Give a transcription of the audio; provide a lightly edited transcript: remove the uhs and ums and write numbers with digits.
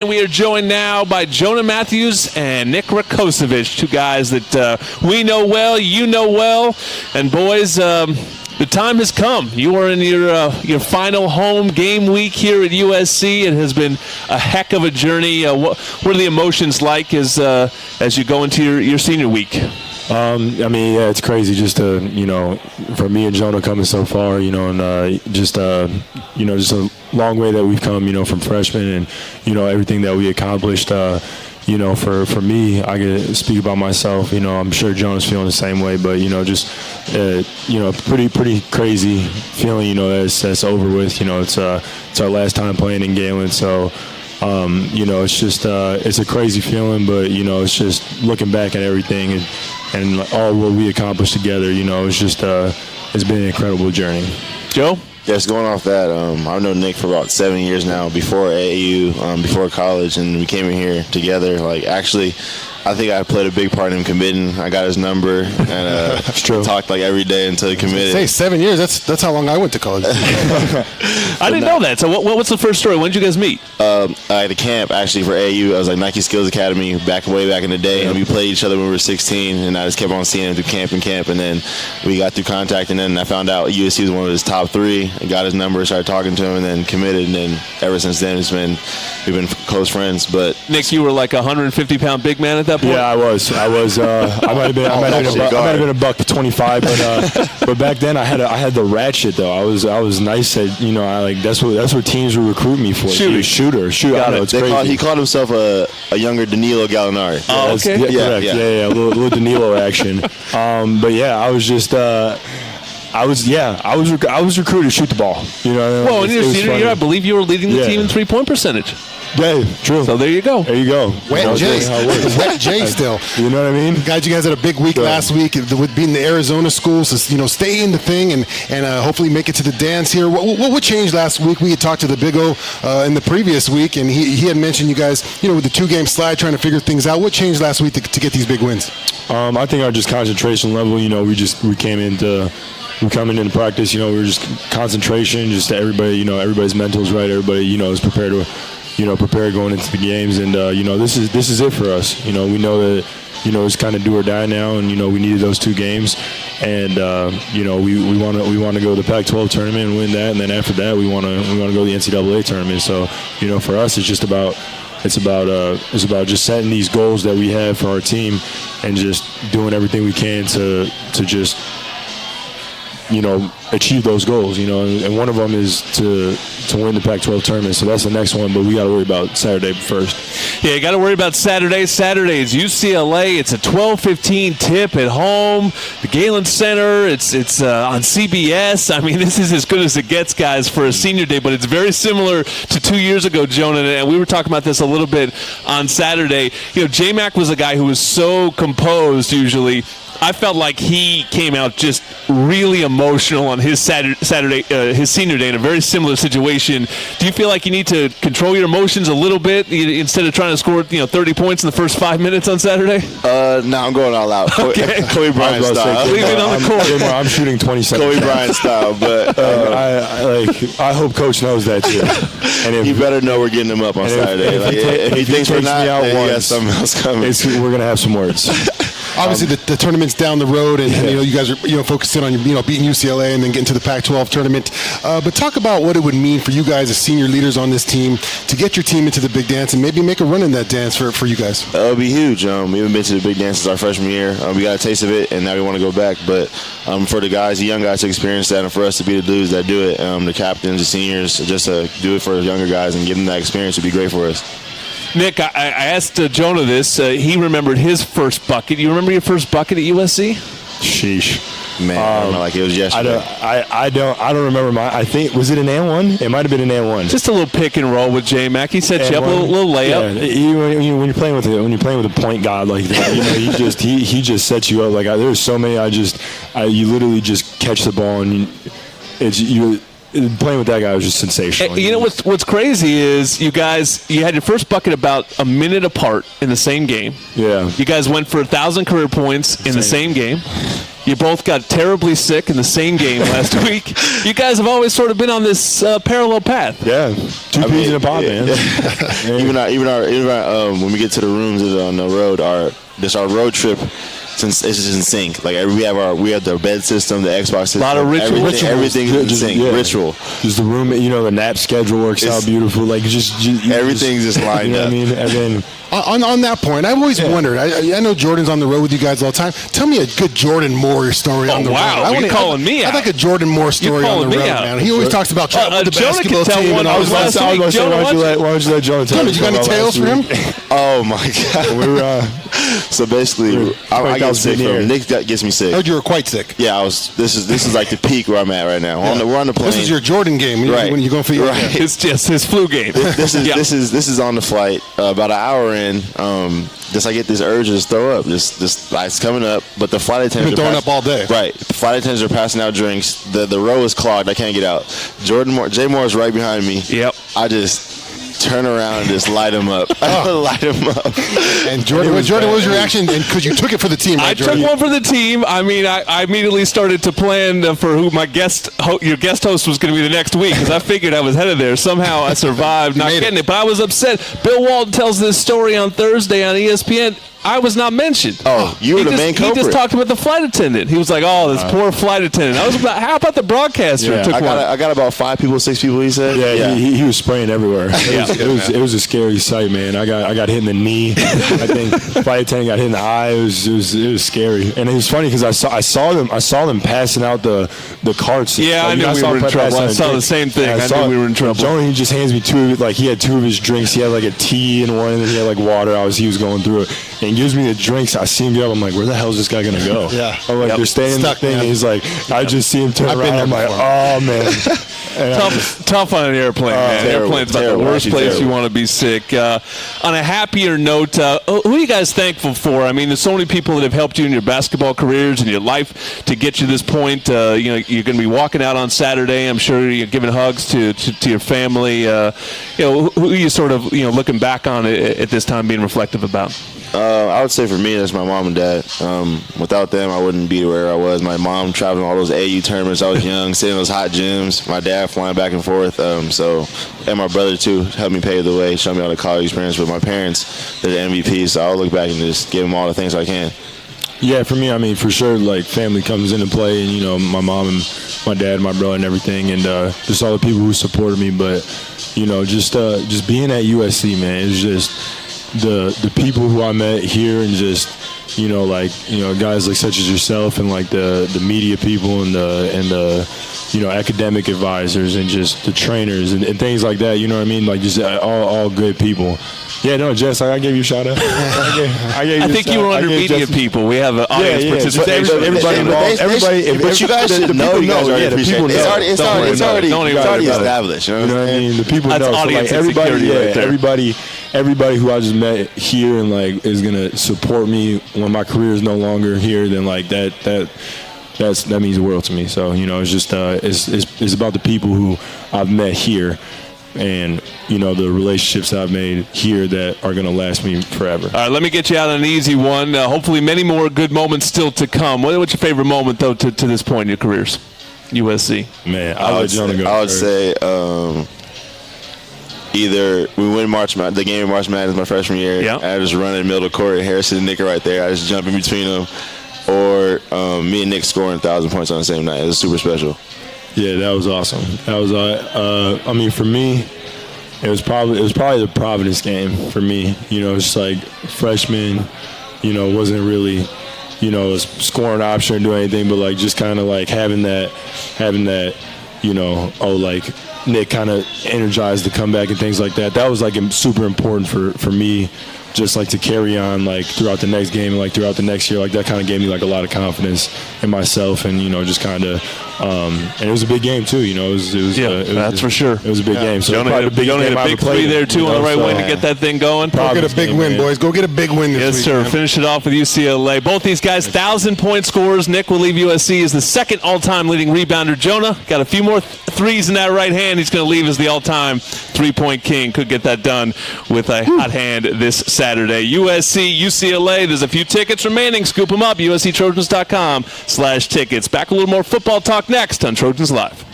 We are joined now by Jonah Mathews and Nick Rakocevic, two guys that we know well, you know well. And boys, the time has come. You are in your final home game week here at USC. It has been a heck of a journey. What are the emotions like as you go into your senior week? It's crazy just to, for me and Jonah coming so far, and just a long way that we've come, from freshman and, everything that we accomplished. For me, I can speak about myself. I'm sure Jonah's feeling the same way, but pretty crazy feeling. That's over with. It's our last time playing in Galen, so. It's just it's a crazy feeling, but it's just looking back at everything and all what we accomplished together. It's just it's been an incredible journey. Joe? Yes, going off that, I've known Nick for about 7 years now, before AAU, before college, and we came in here together. Actually, I think I played a big part in him committing. I got his number and talked every day until he committed. Say 7 years. That's how long I went to college. I didn't know that. So what's the first story? When did you guys meet? At a camp actually for AAU. I was Nike Skills Academy way back in the day, and we played each other when we were 16. And I just kept on seeing him through camp, and then we got through contact, and then I found out USC was one of his top 3. I got his number, started talking to him, and then committed. And then ever since then, we've been close friends. But Nick, you were like a 150-pound big man at that point. Yeah, I was. I might have been a buck 25, but back then I had the ratchet though. I was nice at that's what teams would recruit me for. Shooter. I know, it's crazy. He called himself a younger Danilo Gallinari. Oh, okay. Correct. Yeah, a little Danilo action. But yeah, I was just. I was recruited to shoot the ball. Well, in your senior year, I believe you were leading the team in three-point percentage. Yeah, true. So there you go. Wet J still. You know what I mean? Guys, you guys had a big week last week with being the Arizona schools. So, stay in the thing and hopefully make it to the dance here. What changed last week? We had talked to the Big O in the previous week, and he had mentioned you guys, with the 2-game slide, trying to figure things out. What changed last week to get these big wins? I think our just concentration level. We came into. We're coming into practice, we were just concentration, just everybody, everybody's mentals right. Everybody, is prepared going into the games, and this is it for us. We know that it's kind of do or die now, and we needed those 2 games, and we want to go to the Pac-12 tournament and win that, and then after that we want to go to the NCAA tournament. So for us, it's about just setting these goals that we have for our team, and just doing everything we can to just. Achieve those goals, and one of them is to win the Pac-12 tournament. So that's the next one, but we got to worry about Saturday first. Yeah, you got to worry about Saturday. Saturday is UCLA. It's a 12:15 tip at home. The Galen Center. It's on CBS. I mean, this is as good as it gets, guys, for a senior day. But it's very similar to 2 years ago, Jonah. And we were talking about this a little bit on Saturday. J-Mac was a guy who was so composed usually. I felt like he came out just really emotional on his Saturday, his senior day, in a very similar situation. Do you feel like you need to control your emotions a little bit instead of trying to score 30 points in the first 5 minutes on Saturday? No, I'm going all out. Okay. Kobe Bryant style. Leave it on the court. I'm shooting 27. Kobe Bryant style, but I hope Coach knows that too. And you better know we're getting him up on Saturday. If he thinks we're not, he has something else coming. We're gonna have some words. Obviously, the tournament's down the road, and you guys are focusing on beating UCLA and then getting to the Pac-12 tournament. But talk about what it would mean for you guys as senior leaders on this team to get your team into the big dance and maybe make a run in that dance for you guys. It would be huge. We haven't been to the big dance since our freshman year. We got a taste of it, and now we want to go back. But for the young guys to experience that, and for us to be the dudes that do it, the captains, the seniors, just to do it for the younger guys and give them that experience would be great for us. Nick, I asked Jonah this. He remembered his first bucket. You remember your first bucket at USC? Sheesh. Man, I remember like it was yesterday. I don't remember mine. I think, was it an and one? It might have been an and one. Just a little pick and roll with J-Mac. He set you up a little layup. Yeah. When you're playing with a point guard like that, he just sets you up. Like there's so many. You literally just catch the ball and playing with that guy was just sensational. You know what's crazy is you had your first bucket about a minute apart in the same game. Yeah. You guys went for 1,000 career points in the same game. You both got terribly sick in the same game last week. You guys have always sort of been on this parallel path. Yeah, two peas in a pod, man. Even our when we get to the rooms on the road, our road trip. Since it's just in sync, like we have the bed system, the Xbox system, a lot of ritual. everything's in sync. Yeah. Ritual. Just the room, the nap schedule works out beautiful. Like everything's just lined up. What I mean, and then on that point, I've always wondered. I know Jordan's on the road with you guys all the time. Tell me a good Jordan Moore story on the road. Wow, you're calling me out. I'd like a Jordan Moore story on the road, man. He always talks about travel with the Jonah basketball can tell team. one And all last that. week. Jonah, why don't you let Jonah tell You got any tales for him? Oh my God. We were, so basically, I got sick from him. Nick gets me sick. I heard you were quite sick. Yeah, This is like the peak where I'm at right now. We're on the plane. This is your Jordan game. Right. When you're going for your right. It's just his flu game. This is on the flight. About an hour in, I get this urge to just throw up. Just it's coming up, but the flight attendants You've been throwing up all day. Right. The flight attendants are passing out drinks. The row is clogged. I can't get out. Jay Moore is right behind me. Yep. I just turn around and just light him up. Light him up. And Jordan, what was your reaction? Because you took it for the team, right, I Jordan? took one for the team. I mean, I immediately started to plan for who my your guest host was going to be the next week because I figured I was headed there. Somehow I survived not getting it. But I was upset. Bill Walton tells this story on Thursday on ESPN. I was not mentioned. Oh, you were the main culprit. He just talked about the flight attendant. He was like, "Oh, this poor flight attendant." How about the broadcaster? Yeah, took I got about 5 people, 6 people. He said. Yeah. He was spraying everywhere. It was a scary sight, man. I got hit in the knee. I think flight attendant got hit in the eye. It was scary, and it was funny because I saw them passing out the carts. Yeah, I knew we were in trouble. I saw the same thing. I knew we were in trouble. Jonah, he just hands me he had 2 of his drinks. He had like a tea in one, and then he had like water. He was going through it. And gives me the drinks. I see him get up. I'm like, where the hell is this guy going to go? Yeah. I'm like, they're staying in the thing. And he's like, I just see him turn around. I'm like, oh, man. Tough on an airplane, man. Airplane's about the worst place you want to be sick. On a happier note, who are you guys thankful for? I mean, there's so many people that have helped you in your basketball careers and your life to get you to this point. You're going to be walking out on Saturday. I'm sure you're giving hugs to your family. Who are you sort of looking back on at this time being reflective about? I would say for me, that's my mom and dad. Without them, I wouldn't be where I was. My mom traveling all those AU tournaments. I was young, sitting in those hot gyms. My dad flying back and forth. And my brother too helped me pave the way, show me all the college experience. But my parents, they're the MVP, so I'll look back and just give them all the things I can. Yeah, for me, I mean, for sure, like family comes into play, and my mom and my dad, my brother, and everything, and just all the people who supported me. But just being at USC, man, it's just. The people who I met here and just guys like such as yourself and like the media people and the academic advisors and just the trainers and things like that, you know what I mean, like just all good people. Yeah, no, Jess, I gave you a shout out. I think you were under media people. We have an audience participation. But you guys should know. You guys already appreciate it. It's already established. You know what I mean? The people know. Audience so like everybody, everybody who I just met here and like is gonna support me when my career is no longer here, then like that means the world to me. So it's just it's about the people who I've met here. And, the relationships I've made here that are going to last me forever. All right, let me get you out on an easy one. Hopefully many more good moments still to come. What's your favorite moment, though, to this point in your careers? USC. Man, I would say either we win the game in March Madness my freshman year. Yeah. I just run in the middle of the court, Harrison and Nick are right there. I just jump in between them. Or me and Nick scoring 1,000 points on the same night. It was super special. Yeah, that was awesome. That was, I mean, for me, it was probably the Providence game for me. It's like freshman, wasn't really, a scoring option or doing anything, but like just kind of like having that, like Nick kind of energized the comeback and things like that. That was like super important for me. Just like to carry on like throughout the next game and like throughout the next year, like that kind of gave me like a lot of confidence in myself and just kind of And it was a big game too, you know. That's for sure. It was a big game. So Jonah hit a big three there too on the right wing to get that thing going. Go get a big win, boys. Go get a big win this week. Yes, sir. Man. Finish it off with UCLA. Both these guys, 1,000-point scorers. Nick will leave USC as the second all-time leading rebounder. Jonah got a few more threes in that right hand. He's going to leave as the all-time three-point king. Could get that done with a hot hand this Saturday. USC, UCLA. There's a few tickets remaining. Scoop them up. USCTrojans.com/tickets. Back a little more football talk next on Trojans Live.